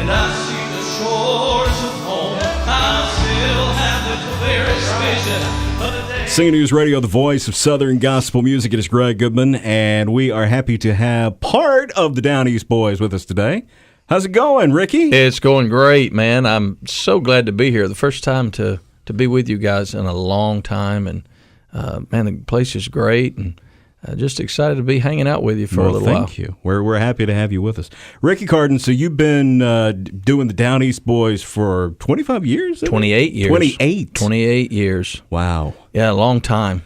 and I see the shores of home. I still have the clearest vision of the day. Singing News Radio, the voice of Southern gospel music. It is Greg Goodman, and we are happy to have part of the Down East Boys with us today. How's it going, Ricky? It's going great, man. I'm so glad to be here. The first time to be with you guys in a long time, and man, the place is great, and just excited to be hanging out with you for a little while. Thank you. We're happy to have you with us. Ricky Carden, so you've been doing the Down East Boys for 25 years? 28 years. 28 years. Wow. Yeah, a long time.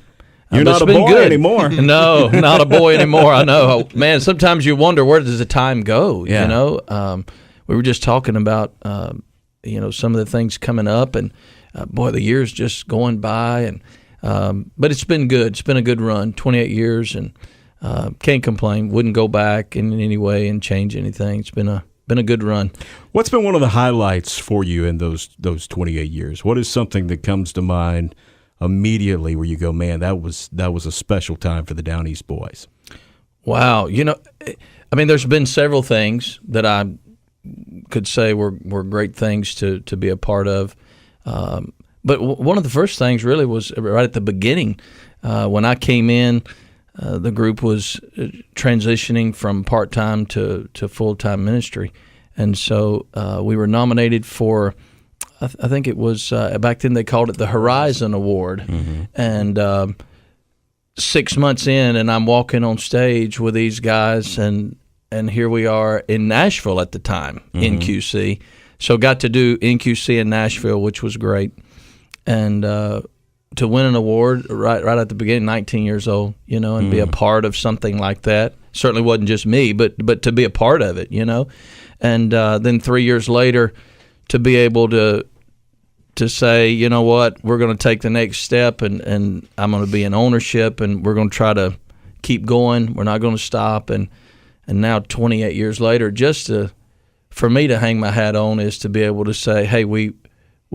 You're not a boy anymore. No, not a boy anymore. I know. Man, sometimes you wonder, where does the time go? Yeah. You know, we were just talking about, some of the things coming up, and boy, the years just going by, and but it's been good. It's been a good run, 28 years, and can't complain. Wouldn't go back in any way and change anything. It's been a good run. What's been one of the highlights for you in those 28 years? What is something that comes to mind immediately where you go, man, that was a special time for the Down East Boys? Wow. There's been several things that I could say were great things to be a part of. But one of the first things really was right at the beginning. When I came in, the group was transitioning from part-time to full-time ministry. And so we were nominated for, I think it was, back then they called it the Horizon Award. Mm-hmm. And 6 months in, and I'm walking on stage with these guys, and here we are in Nashville at the time, mm-hmm. NQC. So got to do NQC in Nashville, which was great. And to win an award right at the beginning, 19 years old, and be a part of something like that. Certainly wasn't just me, but to be a part of it, And then 3 years later, to be able to say, you know what, we're going to take the next step, and I'm going to be in ownership, and we're going to try to keep going. We're not going to stop. And now 28 years later, for me to hang my hat on is to be able to say, hey, we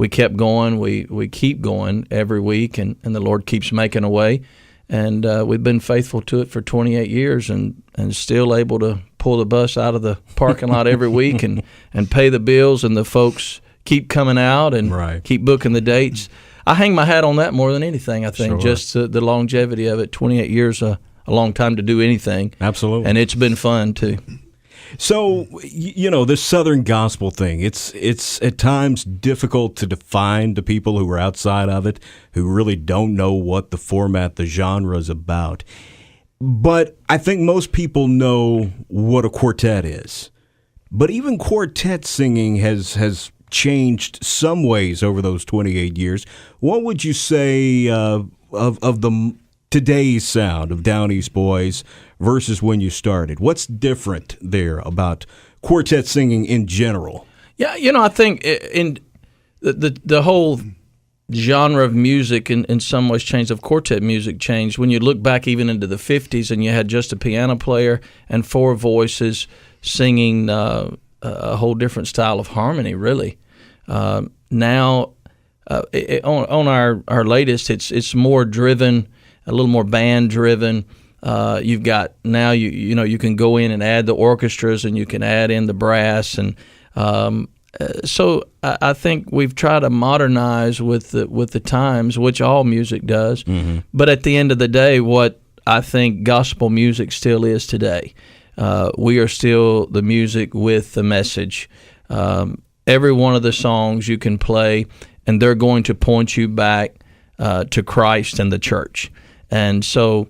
kept going, we keep going every week, and the Lord keeps making a way. And we've been faithful to it for 28 years and still able to pull the bus out of the parking lot every week and pay the bills, and the folks keep coming out and keep booking the dates. I hang my hat on that more than anything, I think. Sure. Just the longevity of it. 28 years, a long time to do anything. Absolutely. And it's been fun, too. So, this Southern gospel thing, it's at times difficult to define to people who are outside of it, who really don't know what the format, the genre is about. But I think most people know what a quartet is. But even quartet singing has changed some ways over those 28 years. What would you say of the today's sound of Down East Boys versus when you started? What's different there about quartet singing in general? Yeah, I think in the whole genre of music in some ways changed, of quartet music changed. When you look back even into the 50s and you had just a piano player and four voices singing a whole different style of harmony, really. Now, on our latest, it's more driven, a little more band driven. You've got now you can go in and add the orchestras, and you can add in the brass, and so I think we've tried to modernize with the times, which all music does. Mm-hmm. But at the end of the day, what I think gospel music still is today, we are still the music with the message. Every one of the songs you can play, and they're going to point you back to Christ and the church. And so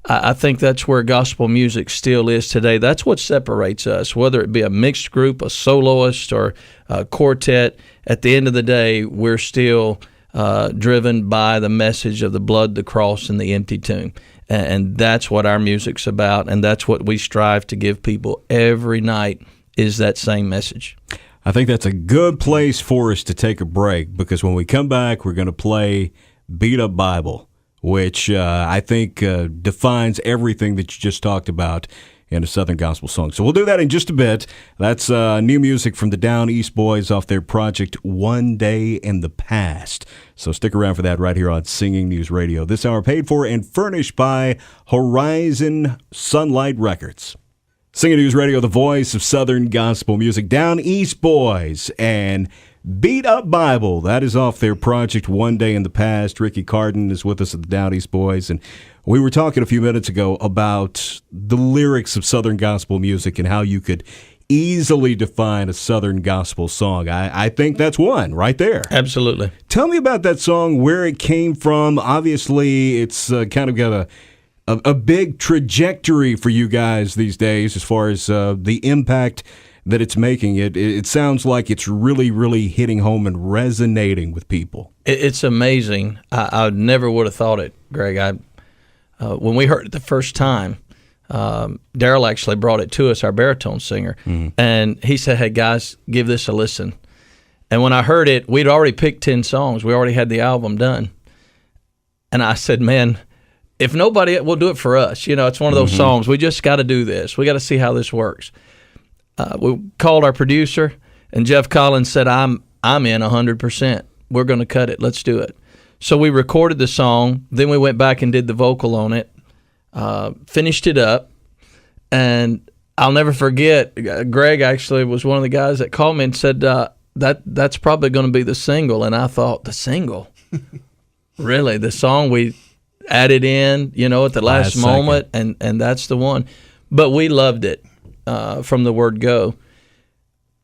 I think that's where gospel music still is today. That's what separates us, whether it be a mixed group, a soloist, or a quartet. At the end of the day, we're still driven by the message of the blood, the cross, and the empty tomb. And that's what our music's about, and that's what we strive to give people every night, is that same message. I think that's a good place for us to take a break, because when we come back, we're going to play Beat Up Bible, which I think defines everything that you just talked about in a Southern gospel song. So we'll do that in just a bit. That's new music from the Down East Boys off their project One Day in the Past. So stick around for that right here on Singing News Radio. This hour paid for and furnished by Horizon Sunlight Records. Singing News Radio, the voice of Southern gospel music. Down East Boys and Beat Up Bible. That is off their project One Day in the Past. Ricky Carden is with us at the Down East Boys. And we were talking a few minutes ago about the lyrics of Southern gospel music and how you could easily define a Southern gospel song. I think that's one right there. Absolutely. Tell me about that song, where it came from. Obviously, it's kind of got a big trajectory for you guys these days as far as the impact that it's making. It sounds like it's really, really hitting home and resonating with people. It's amazing. I never would have thought it, Greg. When we heard it the first time, Daryl actually brought it to us, our baritone singer, and he said, "Hey guys, give this a listen." And when I heard it, we'd already picked 10 songs. We already had the album done. And I said, "Man, if nobody will do it for us, it's one of those songs. We just got to do this. We got to see how this works." We called our producer, and Jeff Collins said, I'm in 100%. We're going to cut it. Let's do it. So we recorded the song. Then we went back and did the vocal on it, finished it up. And I'll never forget, Greg actually was one of the guys that called me and said, that's probably going to be the single. And I thought, the single? Really? The song we added in, at the last moment, and that's the one. But we loved it from the word go.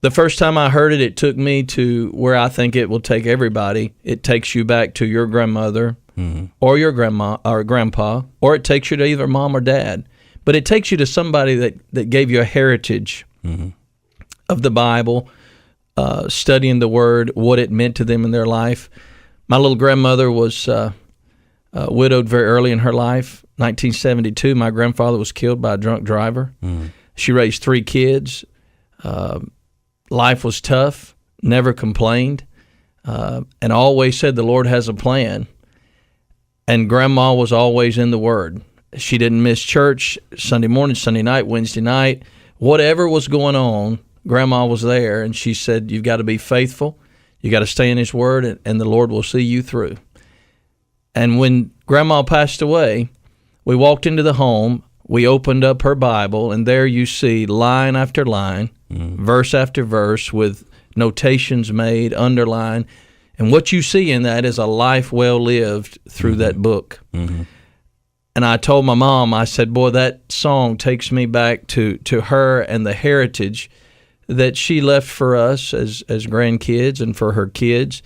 The first time I heard it, it took me to where I think it will take everybody. It takes you back to your grandmother or your grandma or grandpa, or it takes you to either mom or dad. But it takes you to somebody that gave you a heritage of the Bible, studying the Word, what it meant to them in their life. My little grandmother was widowed very early in her life. 1972, my grandfather was killed by a drunk driver. She raised 3 kids. Life was tough, never complained, and always said the Lord has a plan. And Grandma was always in the Word. She didn't miss church Sunday morning, Sunday night, Wednesday night. Whatever was going on, Grandma was there, and she said, you've got to be faithful. You got to stay in His Word, and the Lord will see you through. And when Grandma passed away, we walked into the home, we opened up her Bible, and there you see line after line, verse after verse, with notations made, underlined. And what you see in that is a life well lived through that book. And I told my mom, I said, boy, that song takes me back to her and the heritage that she left for us as grandkids and for her kids.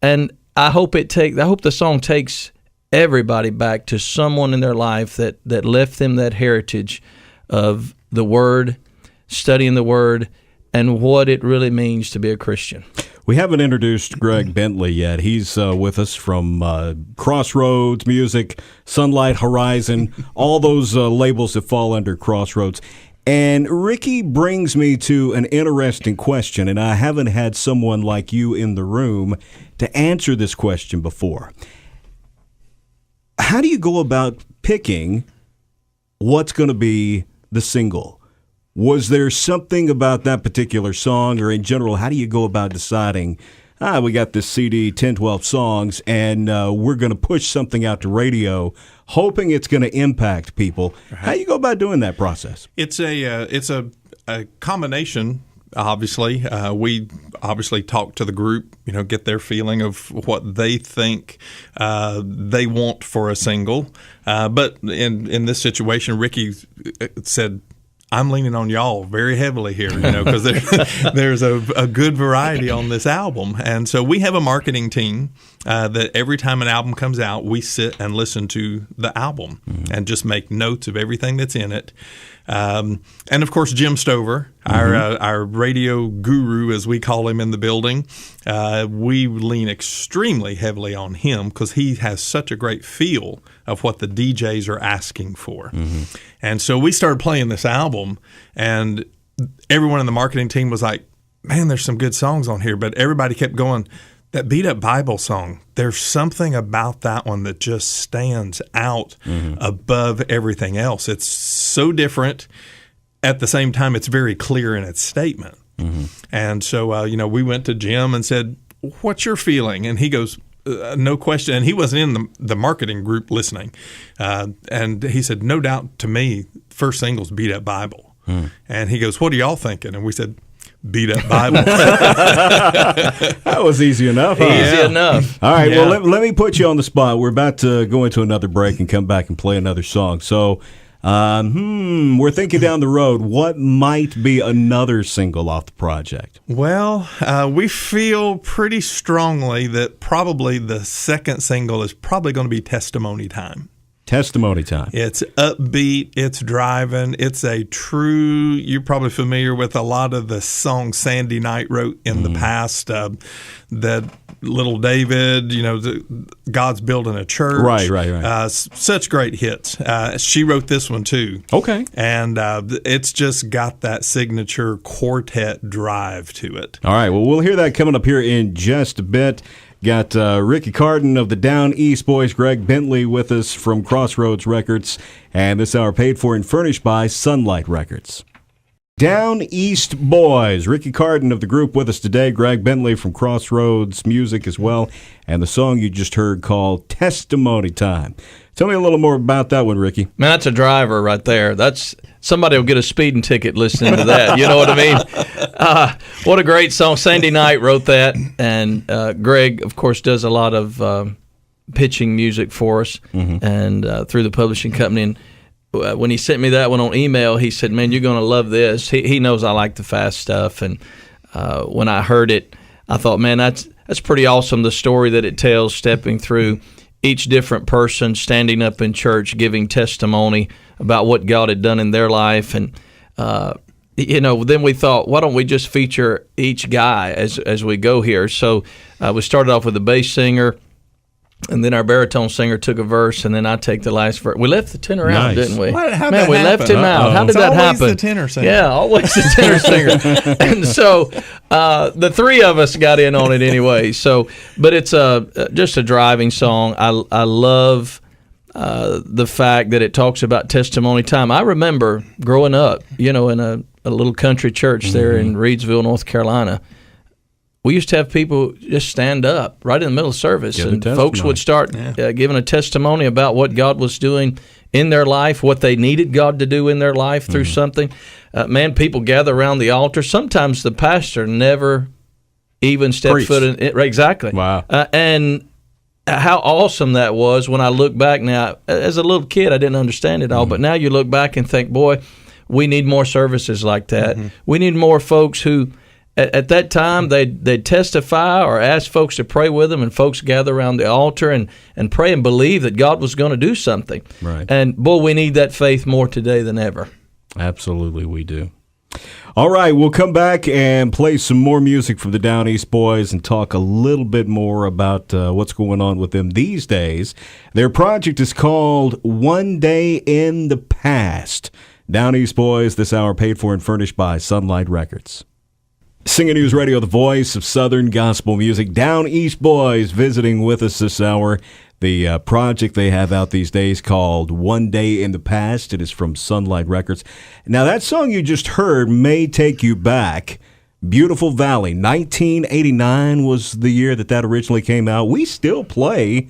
And I hope the song takes everybody back to someone in their life that left them that heritage of the Word, studying the Word, and what it really means to be a Christian. We haven't introduced Greg Bentley yet. He's with us from Crossroads Music, Sunlight Horizon, all those labels that fall under Crossroads. And Ricky brings me to an interesting question, and I haven't had someone like you in the room to answer this question before. How do you go about picking what's going to be the single? Was there something about that particular song, or in general, how do you go about deciding, we got this CD, 10, 12 songs, and we're going to push something out to radio, hoping it's going to impact people? Right. How do you go about doing that process? It's a combination. Obviously, we obviously talk to the group, get their feeling of what they think they want for a single. But in this situation, Ricky said, I'm leaning on y'all very heavily here, because there's a good variety on this album. And so we have a marketing team that every time an album comes out, we sit and listen to the album and just make notes of everything that's in it. And of course, Jim Stover, our radio guru, as we call him in the building, we lean extremely heavily on him because he has such a great feel of what the DJs are asking for. And so we started playing this album, and everyone in the marketing team was like, man, there's some good songs on here. But everybody kept going, that Beat Up Bible song, there's something about that one that just stands out above everything else. It's so different. At the same time, it's very clear in its statement. And so, we went to Jim and said, what's your feeling? And he goes, no question. And he wasn't in the marketing group listening. And he said, no doubt to me, first single's Beat Up Bible. And he goes, "What are y'all thinking?" And we said, "Beat up Bible." That was easy enough. Huh? Easy enough. All right, well, let me put you on the spot. We're about to go into another break and come back and play another song. So, we're thinking down the road, what might be another single off the project? Well, we feel pretty strongly that probably the second single is probably going to be Testimony Time. Testimony Time. It's upbeat, it's driving, it's a true, you're probably familiar with a lot of the songs Sandy Knight wrote in the past, that Little David, God's Building a Church. Right. Such great hits. She wrote this one too. Okay. And it's just got that signature quartet drive to it. All right, well, we'll hear that coming up here in just a bit. Got Ricky Carden of the Down East Boys, Greg Bentley with us from Crossroads Records, and this hour paid for and furnished by Sunlight Records. Down East Boys, Ricky Carden of the group with us today, Greg Bentley from Crossroads Music as well, and the song you just heard called Testimony Time. Tell me a little more about that one, Ricky. Man, that's a driver right there. That's somebody will get a speeding ticket listening to that. You know what I mean? What a great song. Sandy Knight wrote that, and Greg, of course, does a lot of pitching music for us and through the publishing company. And when he sent me that one on email, he said, "Man, you're going to love this." He knows I like the fast stuff, and when I heard it, I thought, man, that's pretty awesome. The story that it tells, stepping through each different person standing up in church, giving testimony about what God had done in their life. And, then we thought, why don't we just feature each guy as we go here? So we started off with the bass singer, and then our baritone singer took a verse, and then I take the last verse. We left the tenor out, didn't we? How'd Man, that we happen? left him out. How did It's that always happen? the tenor singer. Yeah, always the tenor singer. And so the three of us got in on it anyway. So, but it's just a driving song. I love the fact that it talks about testimony time. I remember growing up, in a little country church there in Reidsville, North Carolina. We used to have people just stand up right in the middle of service, and folks would start giving a testimony about what God was doing in their life, what they needed God to do in their life through something. People gather around the altar. Sometimes the pastor never even stepped foot in it. Right, exactly. Wow. And how awesome that was when I look back now. As a little kid, I didn't understand it all, but now you look back and think, boy, we need more services like that. We need more folks who, at that time, they'd testify or ask folks to pray with them, and folks gather around the altar and pray and believe that God was going to do something. Right. And, boy, we need that faith more today than ever. Absolutely, we do. All right, we'll come back and play some more music from the Down East Boys and talk a little bit more about what's going on with them these days. Their project is called One Day in the Past. Down East Boys, this hour paid for and furnished by Sunlight Records. Singing News Radio, the voice of Southern gospel music. Down East Boys visiting with us this hour. The project they have out these days called One Day in the Past. It is from Sunlight Records. Now, that song you just heard may take you back. Beautiful Valley, 1989 was the year that originally came out. We still play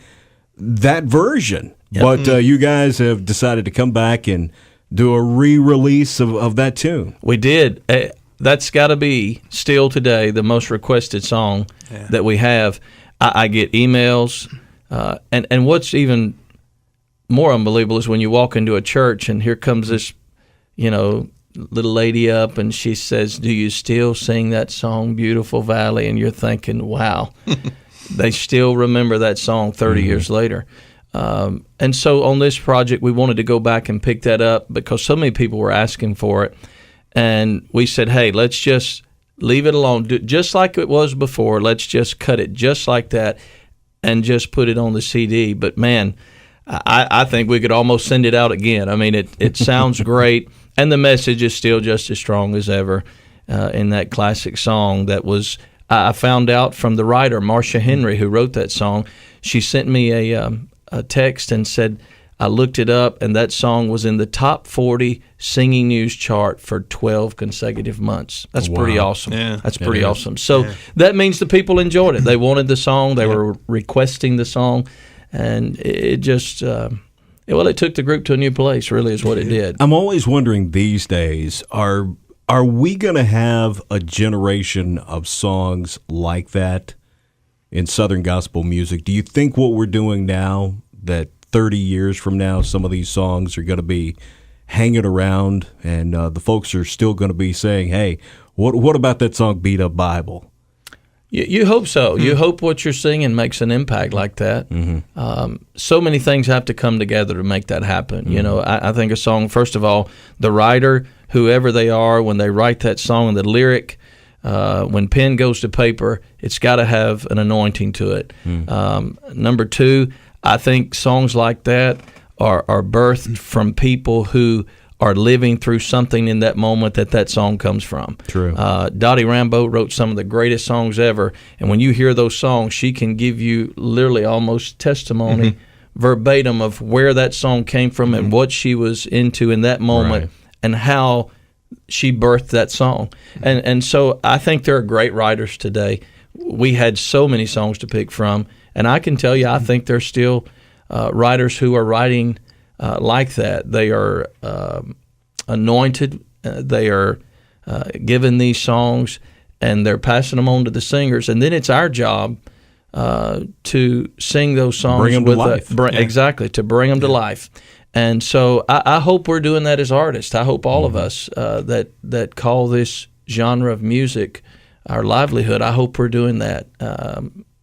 that version, but you guys have decided to come back and do a re-release of that tune. We did. That's got to be still today the most requested song that we have. I get emails, and what's even more unbelievable is when you walk into a church and here comes this, little lady up and she says, "Do you still sing that song, Beautiful Valley?" And you're thinking, wow, they still remember that song 30 years later. And so on this project, we wanted to go back and pick that up because so many people were asking for it. And we said, hey, let's just leave it alone. Just like it was before, let's just cut it just like that and just put it on the CD. But, man, I think we could almost send it out again. I mean, it sounds great, and the message is still just as strong as ever in that classic song that was – I found out from the writer, Marcia Henry, who wrote that song. She sent me a text and said – I looked it up, and that song was in the top 40 singing news chart for 12 consecutive months. That's pretty awesome. Yeah, that's pretty awesome. So that means the people enjoyed it. They wanted the song. They were requesting the song, and it just Well, it took the group to a new place, really, is what it did. I'm always wondering these days, are we going to have a generation of songs like that in Southern gospel music? Do you think what we're doing now, that 30 years from now, some of these songs are going to be hanging around and the folks are still going to be saying, hey, what about that song, Beat Up Bible? You hope so. You hope what you're singing makes an impact like that. So many things have to come together to make that happen. You know, I think a song, first of all, the writer, whoever they are, when they write that song, the lyric, when pen goes to paper, it's got to have an anointing to it. Number two, I think songs like that are birthed from people who are living through something in that moment that song comes from. True. Dottie Rambo wrote some of the greatest songs ever, and when you hear those songs, she can give you literally almost testimony verbatim of where that song came from and what she was into in that moment and how she birthed that song. And so I think there are great writers today. We had so many songs to pick from, and I can tell you I think there's still writers who are writing like that. They are anointed. They are given these songs, and they're passing them on to the singers. And then it's our job to sing those songs. Bring them to life. Exactly, to bring them to life. And so I hope we're doing that as artists. I hope all of us that call this genre of music our livelihood, I hope we're doing that.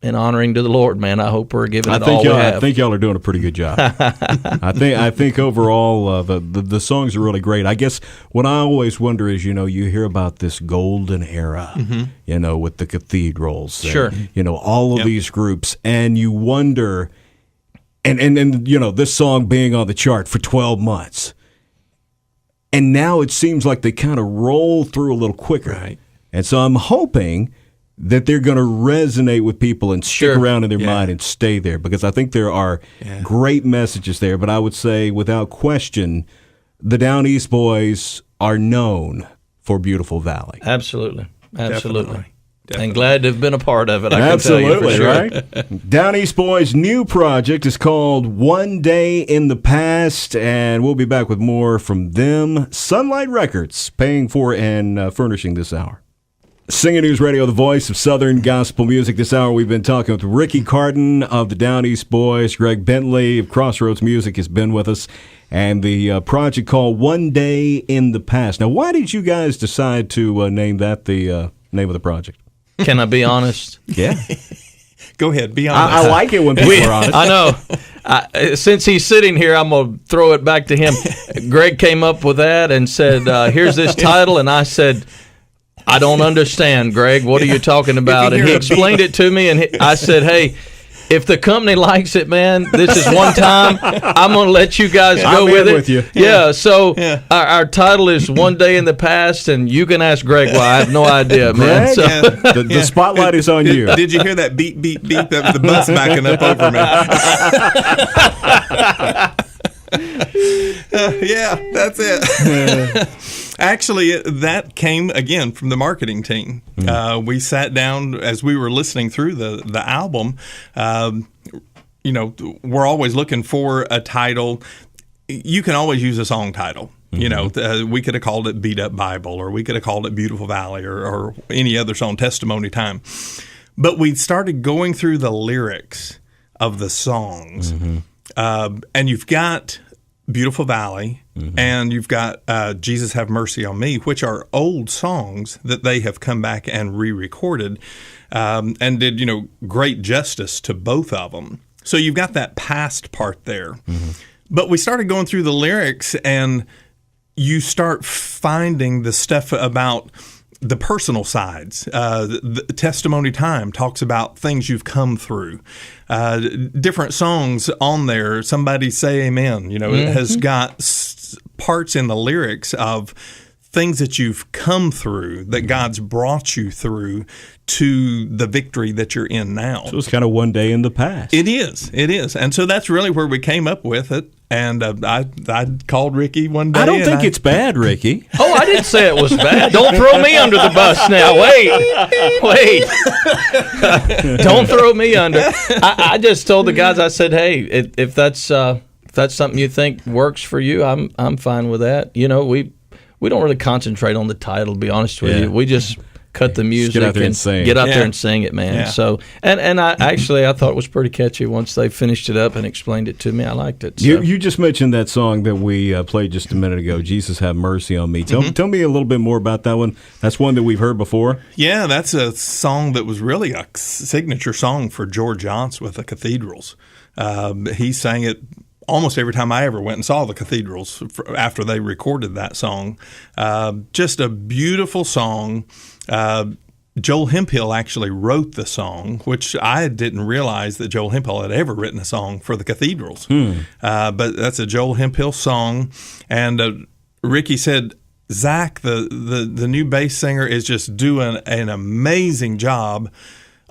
In honoring to the Lord, man, I hope we're giving it all we have. I think y'all are doing a pretty good job. I think overall the songs are really great. I guess what I always wonder is, you hear about this golden era, with the cathedrals, sure, and, all of these groups, and you wonder, and this song being on the chart for 12 months, and now it seems like they kind of roll through a little quicker, right? And so I'm hoping that they're going to resonate with people and stick around in their mind and stay there, because I think there are great messages there. But I would say, without question, the Down East Boys are known for Beautiful Valley. Absolutely. Definitely. And glad to have been a part of it. I Absolutely, can tell you for sure. Right? Down East Boys' new project is called One Day in the Past, and we'll be back with more from them. Sunlight Records, paying for and furnishing this hour. Singing News Radio, the voice of Southern gospel music. This hour we've been talking with Ricky Carden of the Down East Boys. Greg Bentley of Crossroads Music has been with us. And the project called One Day in the Past. Now, why did you guys decide to name that the name of the project? Can I be honest? Yeah. Go ahead, be honest. I like it when people are honest. I know. Since he's sitting here, I'm going to throw it back to him. Greg came up with that and said, here's this title. And I said, I don't understand, Greg. What are you talking about? And he explained it to me, and I said, hey, if the company likes it, man, this is one time. I'm going to let you guys go with it. With you. Yeah, so our title is One Day in the Past, and you can ask Greg why. I have no idea, man. Greg, so. The spotlight is on you. Did you hear that beep, beep, beep? That was the bus backing up over me. Yeah, that's it. Actually, that came, again, from the marketing team. We sat down as we were listening through the album. We're always looking for a title. You can always use a song title. We could have called it Beat Up Bible, or we could have called it Beautiful Valley, or any other song, Testimony Time. But we started going through the lyrics of the songs. And you've got Beautiful Valley, and you've got Jesus Have Mercy on Me, which are old songs that they have come back and re-recorded and did, great justice to both of them. So you've got that past part there. But we started going through the lyrics, and you start finding the stuff about the personal sides. The Testimony Time talks about things you've come through. Different songs on there, Somebody Say Amen, it has got parts in the lyrics of things that you've come through, that God's brought you through to the victory that you're in now. So it's kind of one day in the past. It is. And so that's really where we came up with it. And I called Ricky one day. I don't think it's bad, Ricky. Oh, I didn't say it was bad. Don't throw me under the bus now. Wait. Don't throw me under. I just told the guys, I said, hey, if that's that's something you think works for you, I'm fine with that. You know, we don't really concentrate on the title, to be honest with you. We just cut the music get out there and sing. Get out there and sing it, man. Yeah. So and I thought it was pretty catchy once they finished it up and explained it to me. I liked it. So. You just mentioned that song that we played just a minute ago, Jesus Have Mercy on Me. Tell me a little bit more about that one. That's one that we've heard before. Yeah, that's a song that was really a signature song for George Johnce with the Cathedrals. He sang it almost every time I ever went and saw the Cathedrals after they recorded that song. Just a beautiful song. Joel Hemphill actually wrote the song, which I didn't realize that Joel Hemphill had ever written a song for the Cathedrals. But that's a Joel Hemphill song. And Ricky said, Zach, the new bass singer, is just doing an amazing job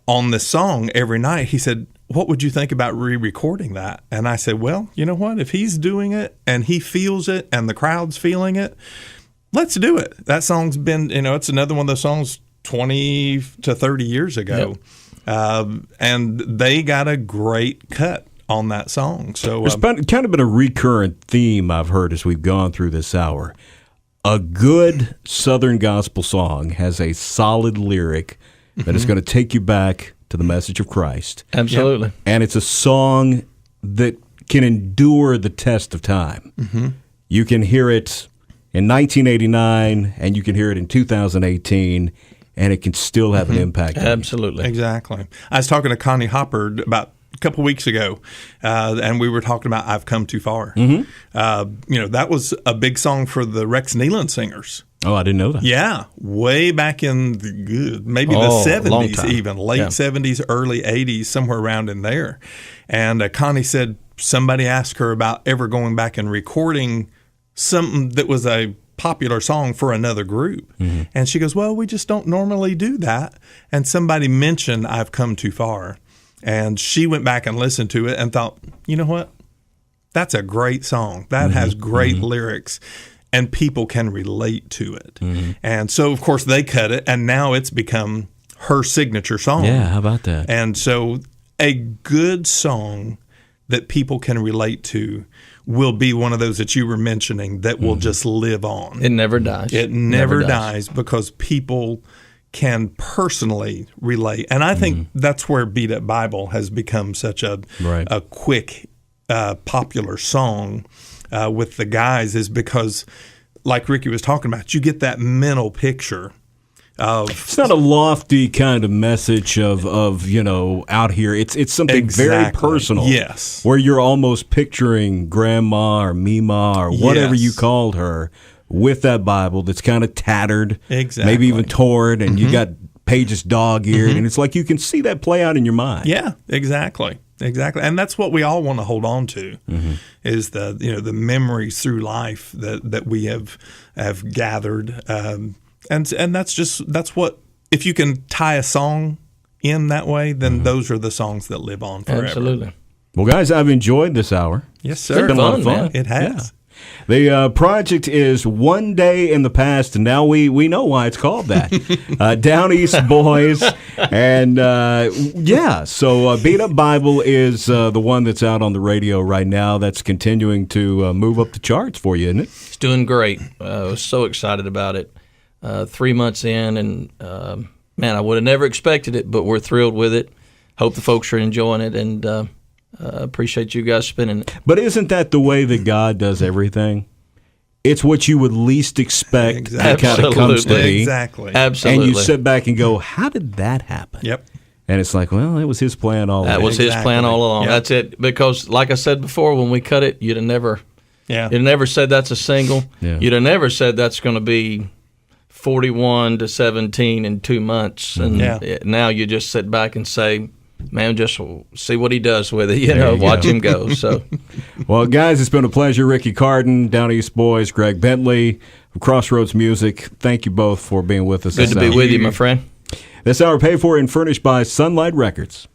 on this song every night. He said, what would you think about re-recording that? And I said, well, you know what? If he's doing it and he feels it and the crowd's feeling it, let's do it. That song's been, it's another one of those songs 20 to 30 years ago. Yep. And they got a great cut on that song. So it's kind of been a recurrent theme I've heard as we've gone through this hour. A good Southern gospel song has a solid lyric that is going to take you back to the message of Christ. Absolutely. Yep. And it's a song that can endure the test of time. You can hear it in 1989 and you can hear it in 2018 and it can still have an impact. Absolutely. Exactly. I was talking to Connie Hopper about a couple weeks ago, and we were talking about I've Come Too Far. That was a big song for the Rex Nealon Singers. Oh, I didn't know that. Yeah, way back in maybe the 70s even, late 70s, early 80s, somewhere around in there. And Connie said somebody asked her about ever going back and recording something that was a popular song for another group. And she goes, well, we just don't normally do that. And somebody mentioned I've Come Too Far. And she went back and listened to it and thought, you know what? That's a great song. That has great lyrics. And people can relate to it. And so, of course, they cut it, and now it's become her signature song. Yeah, how about that? And so a good song that people can relate to will be one of those that you were mentioning that will just live on. It never dies. It never dies because people can personally relate. And I think that's where Beat Up Bible has become such a quick, popular song with the guys, is because, like Ricky was talking about, you get that mental picture of. It's not a lofty kind of message of out here. It's something very personal. Yes. Where you're almost picturing Grandma or Mima or whatever you called her with that Bible that's kind of tattered, maybe even torn, and you got pages dog-eared, and it's like you can see that play out in your mind. Yeah, exactly. And that's what we all want to hold on to, is the memories through life that we have gathered, and that's what, if you can tie a song in that way, then those are the songs that live on forever. Absolutely. Well, guys, I've enjoyed this hour. Yes, sir. It's been a lot of fun. Man. It has. Yeah. The project is One Day in the Past, and now we know why it's called that. Down East Boys. And, so Beat Up Bible is the one that's out on the radio right now that's continuing to move up the charts for you, isn't it? It's doing great. I was so excited about it. 3 months in, and, man, I would have never expected it, but we're thrilled with it. Hope the folks are enjoying it, and appreciate you guys spending it. But isn't that the way that God does everything? It's what you would least expect that kind of comes to be. Exactly. Absolutely. And you sit back and go, how did that happen? Yep. And it's like, well, it was his plan all along. That was his plan all along. Yep. That's it. Because, like I said before, when we cut it, you'd have never said that's a single. Yeah. You'd have never said that's going to be 41 to 17 in 2 months. And now you just sit back and say, man, just see what he does with it. Watch him go. So, well, guys, it's been a pleasure. Ricky Carden, Down East Boys, Greg Bentley, Crossroads Music. Thank you both for being with us. Good to be with you, my friend. This hour paid for and furnished by Sunlight Records.